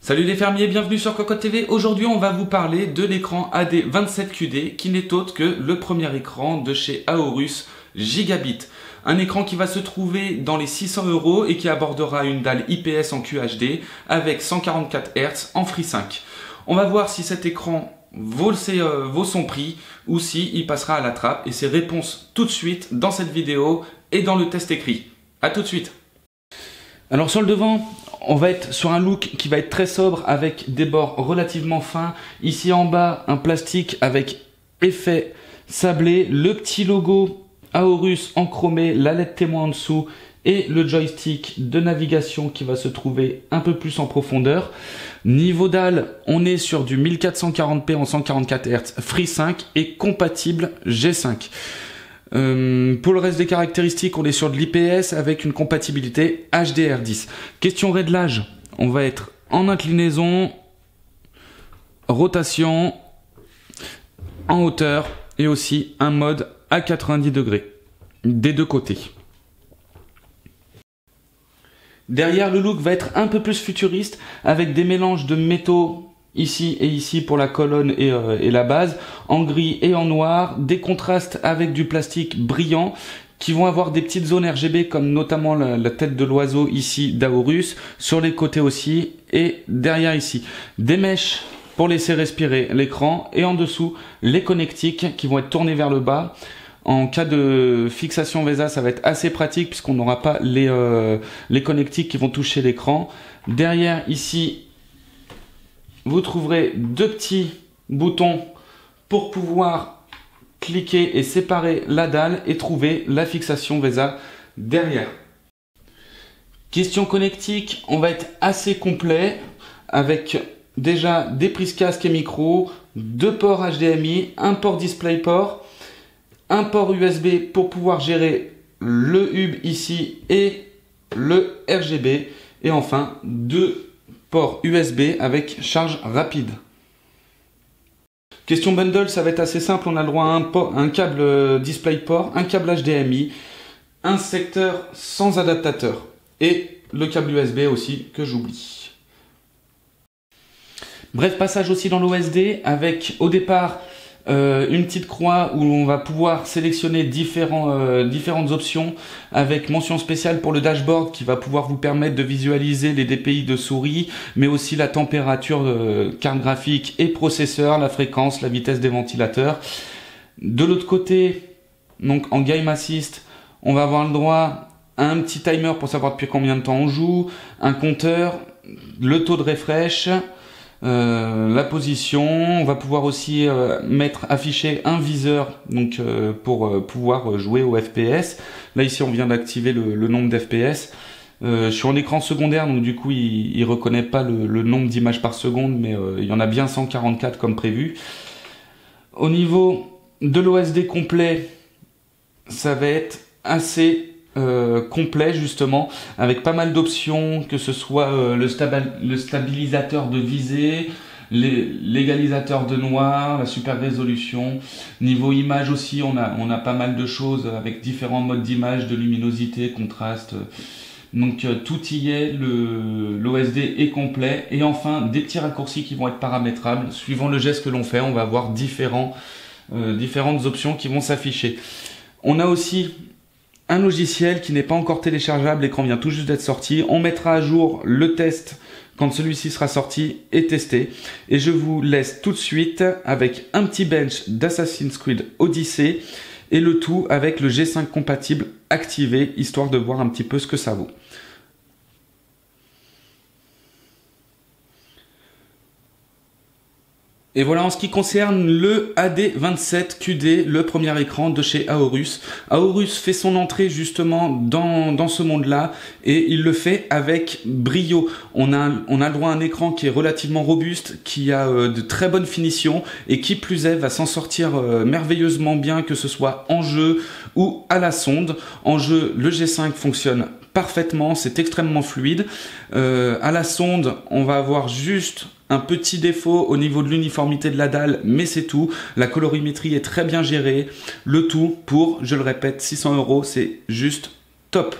Salut les fermiers, bienvenue sur Cocotte TV. Aujourd'hui, on va vous parler de l'écran AD27QD qui n'est autre que le premier écran de chez Aorus Gigabit. Un écran qui va se trouver dans les 600 € et qui abordera une dalle IPS en QHD avec 144 Hz en FreeSync. On va voir si cet écran vaut son prix ou si il passera à la trappe, et ses réponses tout de suite dans cette vidéo et dans le test écrit. A tout de suite. Alors sur le devant, on va être sur un look qui va être très sobre avec des bords relativement fins. Ici en bas, un plastique avec effet sablé, le petit logo Aorus en chromé, la LED témoin en dessous et le joystick de navigation qui va se trouver un peu plus en profondeur. Niveau dalle, on est sur du 1440p en 144 Hz FreeSync et compatible G5. Pour le reste des caractéristiques, on est sur de l'IPS avec une compatibilité HDR10. Question réglage, on va être en inclinaison, rotation, en hauteur et aussi un mode à 90 degrés des deux côtés. Derrière, le look va être un peu plus futuriste avec des mélanges de métaux ici et ici pour la colonne et la base, en gris et en noir, des contrastes avec du plastique brillant qui vont avoir des petites zones RGB comme notamment la tête de l'oiseau ici d'Aorus, sur les côtés aussi et derrière ici. Des mèches pour laisser respirer l'écran et en dessous les connectiques qui vont être tournés vers le bas. En cas de fixation VESA, ça va être assez pratique puisqu'on n'aura pas les connectiques qui vont toucher l'écran. Derrière ici, vous trouverez deux petits boutons pour pouvoir cliquer et séparer la dalle et trouver la fixation VESA derrière. Question connectique, on va être assez complet avec déjà des prises casque et micro, deux ports HDMI, un port DisplayPort, un port USB pour pouvoir gérer le hub ici et le RGB, et enfin deux ports USB avec charge rapide. Question bundle, ça va être assez simple, on a le droit à un câble DisplayPort, un câble HDMI, un secteur sans adaptateur et le câble USB aussi que j'oublie. Bref, passage aussi dans l'OSD avec au départ une petite croix où on va pouvoir sélectionner différentes options avec mention spéciale pour le dashboard qui va pouvoir vous permettre de visualiser les DPI de souris, mais aussi la température, carte graphique et processeur, la fréquence, la vitesse des ventilateurs. De l'autre côté, donc en Game Assist, on va avoir le droit à un petit timer pour savoir depuis combien de temps on joue, un compteur, le taux de refresh, la position. On va pouvoir aussi afficher un viseur donc pour pouvoir jouer au FPS. Là ici on vient d'activer le nombre d'FPS. Je suis en écran secondaire, donc du coup il reconnaît pas le nombre d'images par seconde, mais il y en a bien 144 comme prévu. Au niveau de l'OSD complet, ça va être assez complet justement, avec pas mal d'options, que ce soit le stabilisateur de visée, l'égalisateur de noir, la super résolution. Niveau image aussi, on a pas mal de choses avec différents modes d'image, de luminosité, contraste. Donc tout y est, l'OSD est complet. Et enfin, des petits raccourcis qui vont être paramétrables. Suivant le geste que l'on fait, on va avoir différentes options qui vont s'afficher. On a aussi un logiciel qui n'est pas encore téléchargeable, l'écran vient tout juste d'être sorti. On mettra à jour le test quand celui-ci sera sorti et testé. Et je vous laisse tout de suite avec un petit bench d'Assassin's Creed Odyssey et le tout avec le G5 compatible activé, histoire de voir un petit peu ce que ça vaut. Et voilà en ce qui concerne le AD27QD, le premier écran de chez Aorus. Aorus fait son entrée justement dans ce monde-là et il le fait avec brio. On a le droit à un écran qui est relativement robuste, qui a de très bonnes finitions et qui plus est va s'en sortir merveilleusement bien, que ce soit en jeu ou à la sonde. En jeu, le G5 fonctionne parfaitement, c'est extrêmement fluide. À la sonde, on va avoir juste un petit défaut au niveau de l'uniformité de la dalle, mais c'est tout. La colorimétrie est très bien gérée. Le tout pour, je le répète, 600 €, c'est juste top.